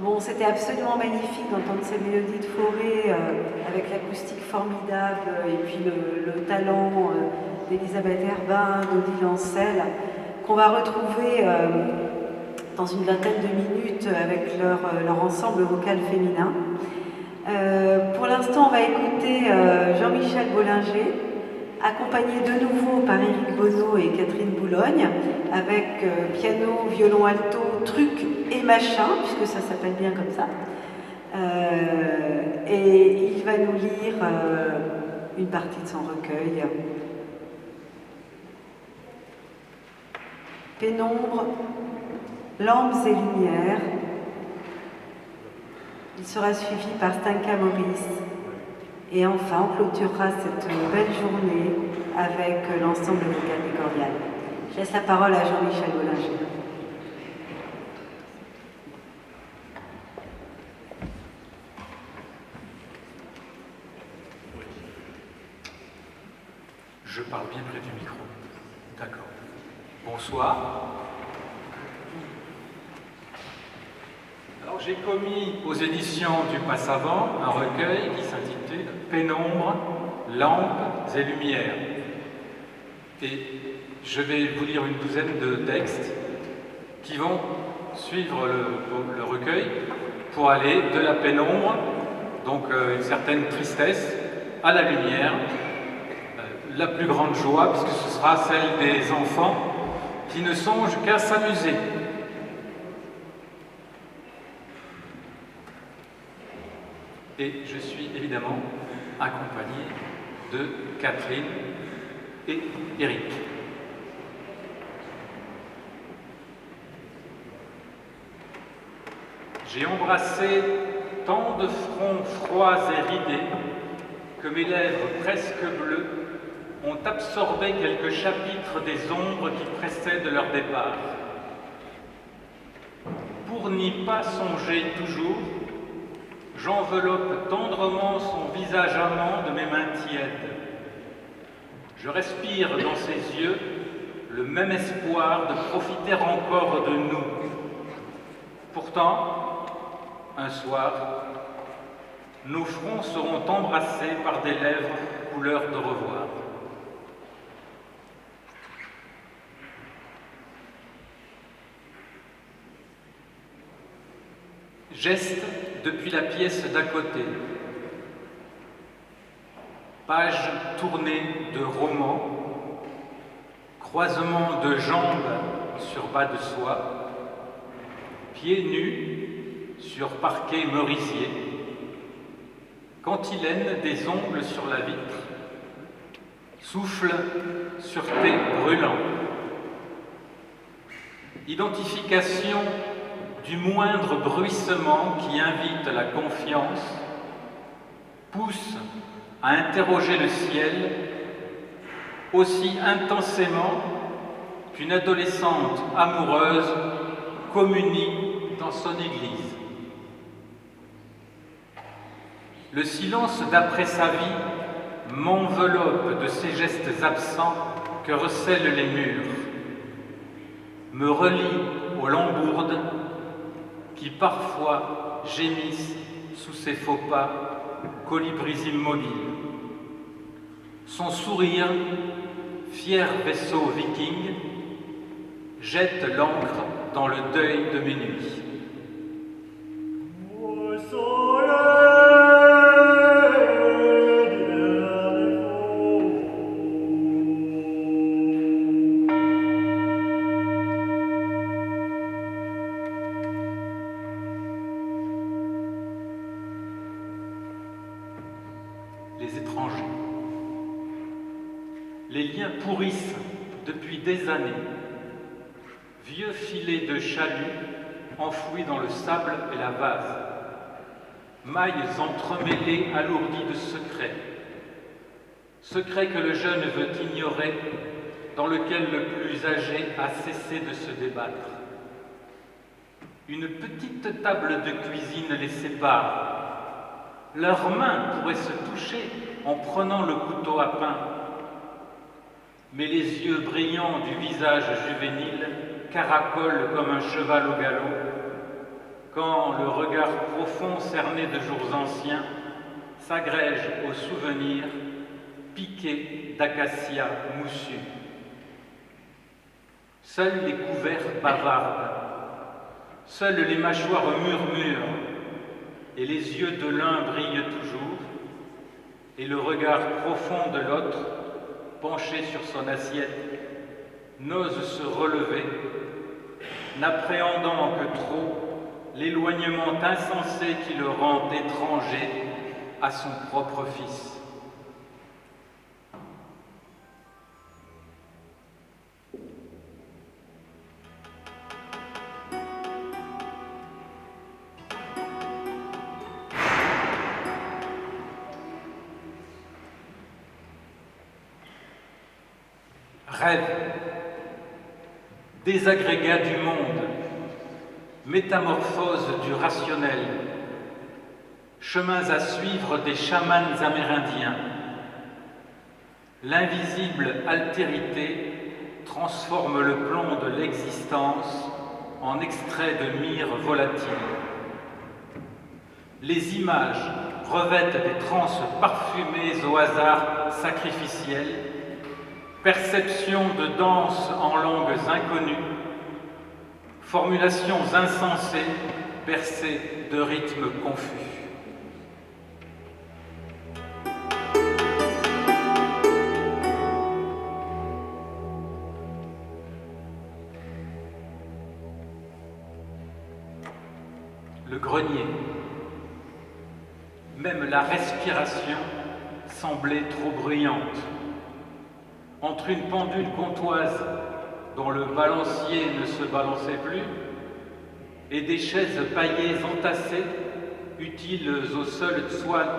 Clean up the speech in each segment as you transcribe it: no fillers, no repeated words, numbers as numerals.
Bon, c'était absolument magnifique d'entendre ces mélodies de forêt avec l'acoustique formidable et puis le talent d'Elisabeth Herbin, d'Odile Ancel, qu'on va retrouver dans une vingtaine de minutes avec leur ensemble vocal féminin. Pour l'instant, on va écouter Jean-Michel Bollinger, accompagné de nouveau par Éric Bono et Catherine Boulogne, avec piano, violon alto, truc et machin, puisque ça s'appelle bien comme ça. Et il va nous lire une partie de son recueil. Pénombre, lampes et lumières. Il sera suivi par Stanka Morris. Et enfin, on clôturera cette belle journée avec l'ensemble vocal des Cordiales. Je laisse la parole à Jean-Michel Bollinger. Je parle bien près du micro. D'accord. Bonsoir. Alors j'ai commis aux éditions du Passavant un recueil qui s'intitule Pénombre, lampes et lumières. Et je vais vous lire une douzaine de textes qui vont suivre le recueil pour aller de la pénombre, donc une certaine tristesse, à la lumière, la plus grande joie, puisque ce sera celle des enfants qui ne songent qu'à s'amuser. Et je suis évidemment accompagné de Catherine et Éric. J'ai embrassé tant de fronts froids et ridés que mes lèvres presque bleues ont absorbé quelques chapitres des ombres qui précèdent leur départ. Pour n'y pas songer toujours, j'enveloppe tendrement son visage amant de mes mains tièdes. Je respire dans ses yeux le même espoir de profiter encore de nous. Pourtant, un soir, nos fronts seront embrassés par des lèvres couleur de revoir. Geste depuis la pièce d'à côté. Page tournée de roman, croisement de jambes sur bas de soie, pieds nus sur parquet merisier, cantilène des ongles sur la vitre, souffle sur thé brûlant. Identification du moindre bruissement qui invite la confiance, pousse à interroger le ciel aussi intensément qu'une adolescente amoureuse communie dans son église. Le silence d'après sa vie m'enveloppe de ces gestes absents que recèlent les murs, me relie aux lambourdes qui parfois gémissent sous ses faux pas, colibris immobiles. Son sourire, fier vaisseau viking, jette l'encre dans le deuil de mes nuits. Les étrangers. Les liens pourrissent depuis des années. Vieux filets de chalut enfouis dans le sable et la vase. Mailles entremêlées alourdies de secrets. Secrets que le jeune veut ignorer, dans lequel le plus âgé a cessé de se débattre. Une petite table de cuisine les sépare. Leurs mains pourraient se toucher en prenant le couteau à pain. Mais les yeux brillants du visage juvénile caracolent comme un cheval au galop. quand le regard profond cerné de jours anciens s'agrège aux souvenirs piqués d'acacia moussu. Seuls les couverts bavardent, seules les mâchoires murmurent, et les yeux de l'un brillent toujours, et le regard profond de l'autre, penché sur son assiette, n'ose se relever, n'appréhendant que trop l'éloignement insensé qui le rend étranger à son propre fils. Rêve, désagrégat du monde, métamorphose du rationnel, chemins à suivre des chamans amérindiens. L'invisible altérité transforme le plomb de l'existence en extrait de myrrhe volatile. Les images revêtent des transes parfumées au hasard sacrificiel, perception de danse en langues inconnues, formulations insensées bercées de rythmes confus. Le grenier, même la respiration semblait trop bruyante. Entre une pendule comtoise dont le balancier ne se balançait plus et des chaises paillées entassées, utiles aux seules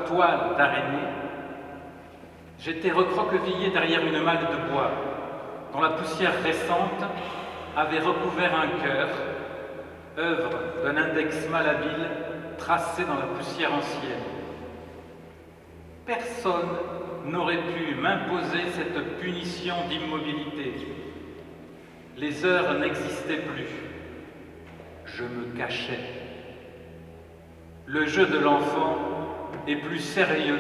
toiles d'araignée, j'étais recroquevillé derrière une malle de bois dont la poussière récente avait recouvert un cœur, œuvre d'un index malhabile tracé dans la poussière ancienne. Personne n'aurait pu m'imposer cette punition d'immobilité. Les heures n'existaient plus. Je me cachais. Le jeu de l'enfant est plus sérieux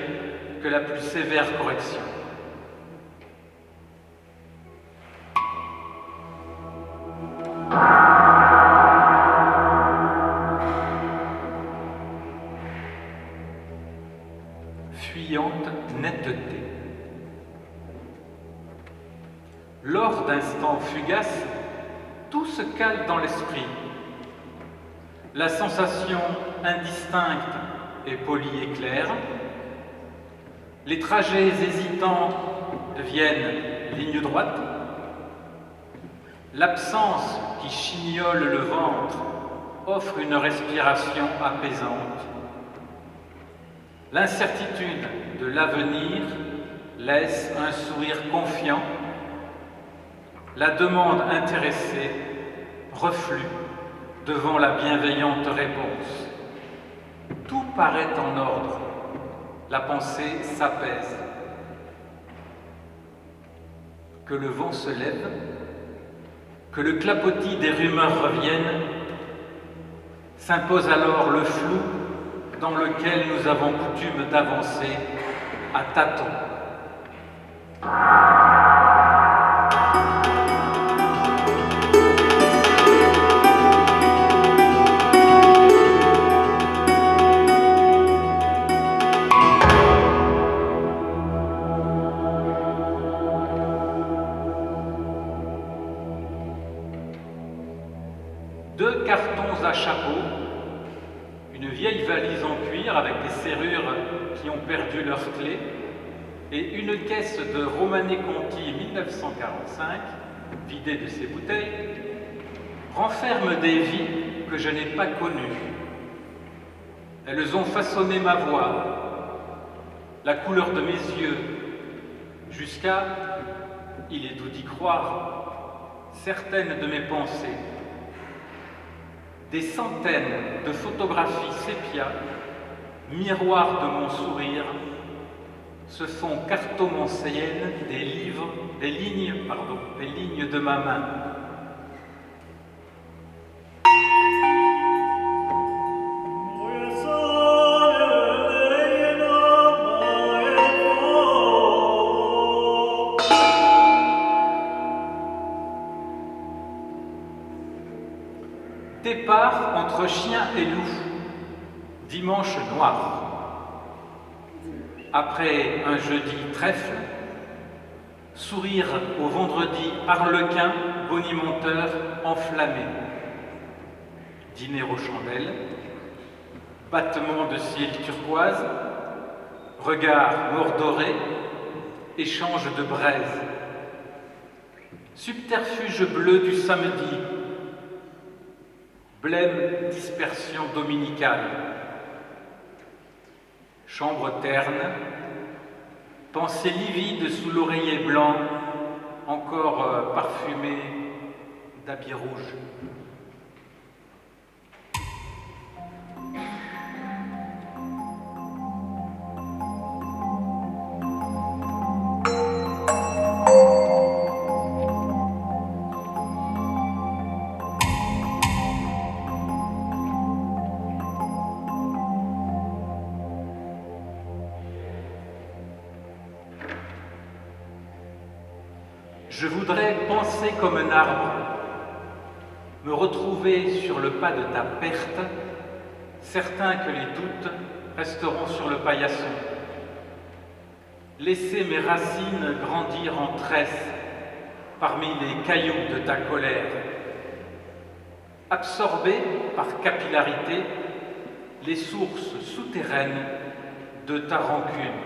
que la plus sévère correction. Fuyante netteté. Lors d'instants fugaces, tout se cale dans l'esprit. La sensation indistincte est polie et claire. Les trajets hésitants deviennent ligne droite. L'absence qui chignole le ventre offre une respiration apaisante. L'incertitude de l'avenir laisse un sourire confiant. La demande intéressée reflue devant la bienveillante réponse. Tout paraît en ordre. La pensée s'apaise. Que le vent se lève, que le clapotis des rumeurs revienne, s'impose alors le flou dans lequel nous avons coutume d'avancer à tâtons. Deux cartons à chapeau, une vieille valise en cuir avec des serrures qui ont perdu leurs clés et une caisse de Romanée Conti 1945, vidée de ses bouteilles, renferment des vies que je n'ai pas connues. Elles ont façonné ma voix, la couleur de mes yeux, jusqu'à, il est doux d'y croire, certaines de mes pensées. Des centaines de photographies sépia, miroirs de mon sourire, se font cartomancéennes des lignes de ma main. entre chien et loup, dimanche noir. Après un jeudi trèfle, sourire au vendredi harlequin, bonimenteur enflammé. Dîner aux chandelles, battement de ciel turquoise, regard mordoré, échange de braise. Subterfuge bleu du samedi, blême dispersion dominicale. Chambre terne, pensée livide sous l'oreiller blanc, encore parfumé d'habits rouges. Je voudrais penser comme un arbre, me retrouver sur le pas de ta perte, certain que les doutes resteront sur le paillasson. Laisser mes racines grandir en tresse parmi les cailloux de ta colère. Absorber par capillarité les sources souterraines de ta rancune.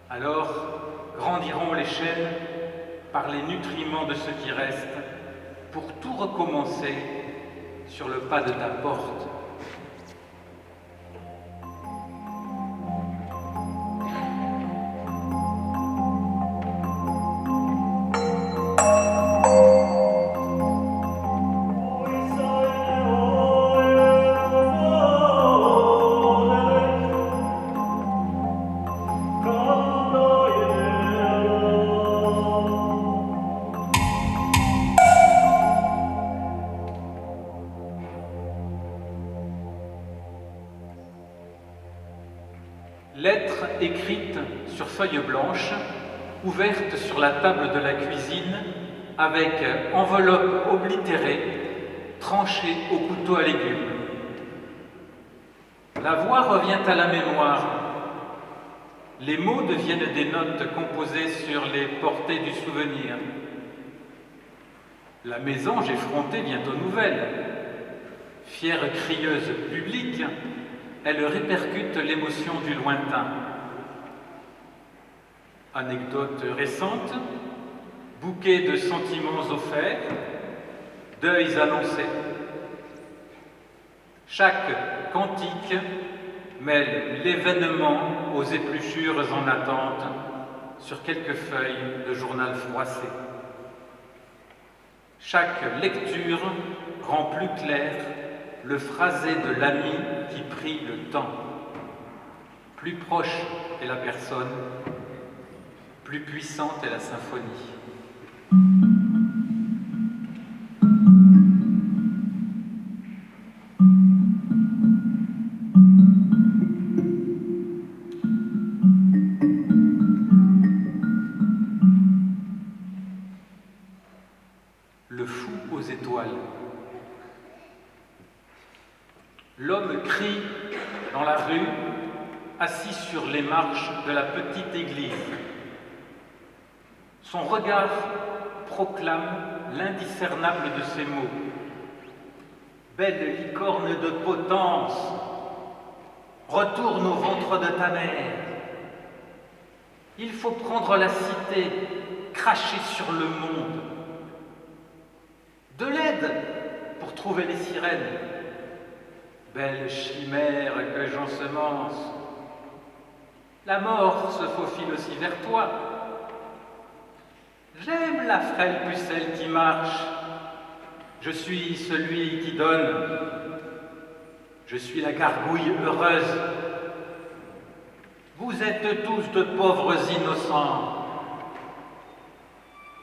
Alors, grandiront les chaînes par les nutriments de ce qui reste pour tout recommencer sur le pas de ta porte. Lettre écrite sur feuille blanche, ouverte sur la table de la cuisine, avec enveloppe oblitérée, tranchée au couteau à légumes. La voix revient à la mémoire. Les mots deviennent des notes composées sur les portées du souvenir. La mésange effrontée vient aux nouvelles. Fière crieuse publique, elle répercute l'émotion du lointain. Anecdote récente, bouquet de sentiments offerts, deuils annoncés. Chaque cantique mêle l'événement aux épluchures en attente sur quelques feuilles de journal froissé. Chaque lecture rend plus clair le phrasé de l'ami qui prit le temps. Plus proche est la personne, plus puissante est la symphonie. Le fou aux étoiles. L'homme crie dans la rue, assis sur les marches de la petite église. Son regard proclame l'indiscernable de ses mots. Belle licorne de potence, retourne au ventre de ta mère. Il faut prendre la cité, cracher sur le monde. De l'aide pour trouver les sirènes. Belle chimère que j'ensemence, la mort se faufile aussi vers toi. J'aime la frêle pucelle qui marche, je suis celui qui donne, je suis la gargouille heureuse. Vous êtes tous de pauvres innocents,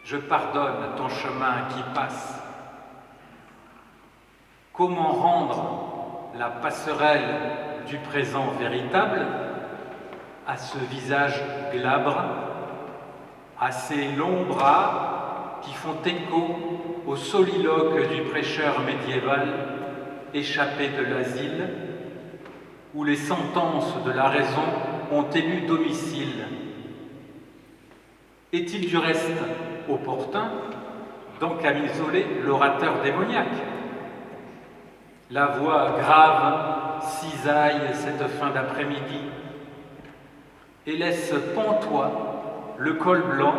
je pardonne ton chemin qui passe. Comment rendre la passerelle du présent véritable à ce visage glabre, à ces longs bras qui font écho au soliloque du prêcheur médiéval échappés de l'asile, où les sentences de la raison ont élu domicile. Est-il du reste opportun donc à m'isoler l'orateur démoniaque? La voix grave cisaille cette fin d'après-midi et laisse pantois le col blanc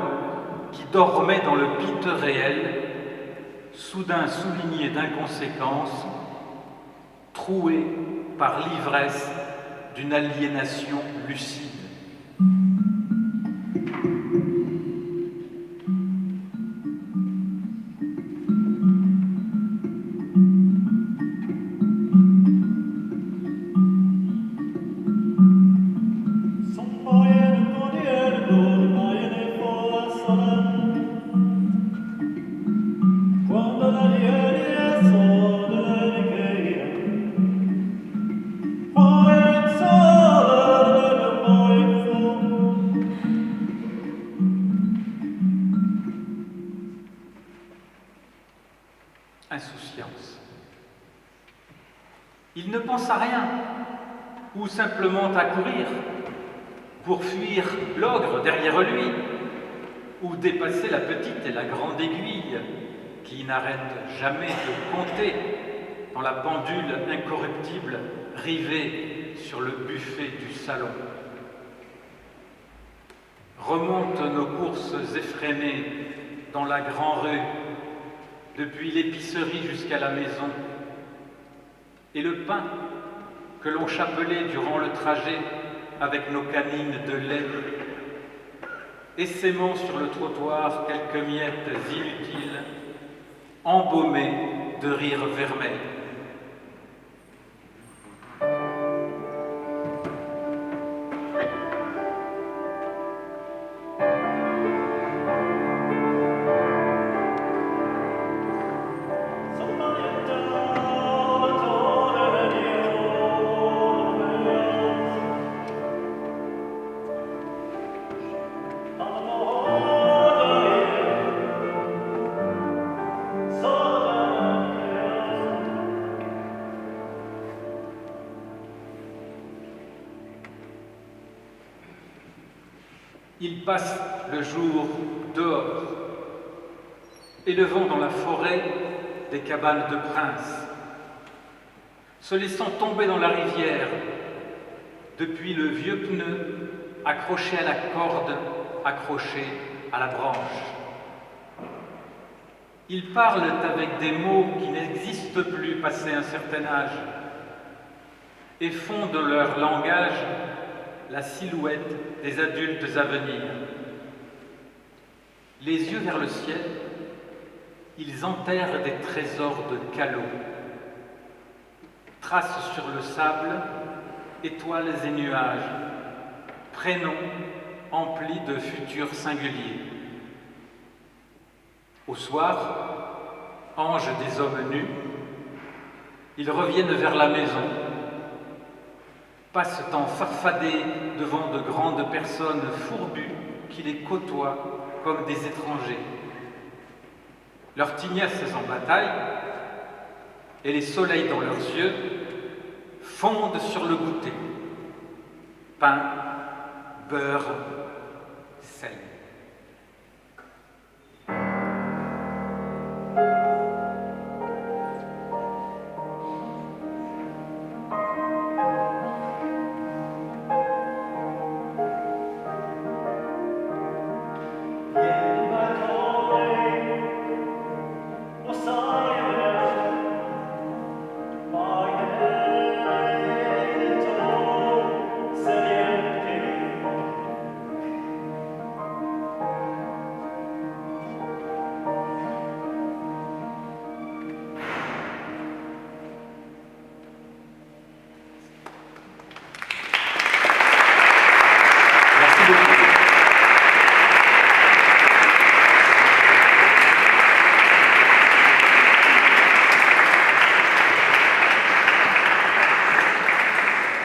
qui dormait dans le piteux réel, soudain souligné d'inconséquence, troué par l'ivresse d'une aliénation lucide. Insouciance. Il ne pense à rien, ou simplement à courir, pour fuir l'ogre derrière lui, ou dépasser la petite et la grande aiguille qui n'arrête jamais de compter dans la pendule incorruptible rivée sur le buffet du salon. Remontent nos courses effrénées dans la grande rue, depuis l'épicerie jusqu'à la maison, et le pain que l'on chapelait durant le trajet avec nos canines de lait, essaimant sur le trottoir quelques miettes inutiles, embaumées de rire vermeil. Il passe le jour dehors, élevant dans la forêt des cabanes de princes, se laissant tomber dans la rivière depuis le vieux pneu accroché à la corde, accroché à la branche. Ils parlent avec des mots qui n'existent plus passé un certain âge et font de leur langage la silhouette des adultes à venir. Les yeux vers le ciel, ils enterrent des trésors de calots, tracent sur le sable étoiles et nuages, prénoms emplis de futurs singuliers. Au soir, anges des hommes nus, ils reviennent vers la maison, passent en farfadet devant de grandes personnes fourbues qui les côtoient comme des étrangers. Leurs tignasses en bataille et les soleils dans leurs yeux fondent sur le goûter. Pain, beurre, sel.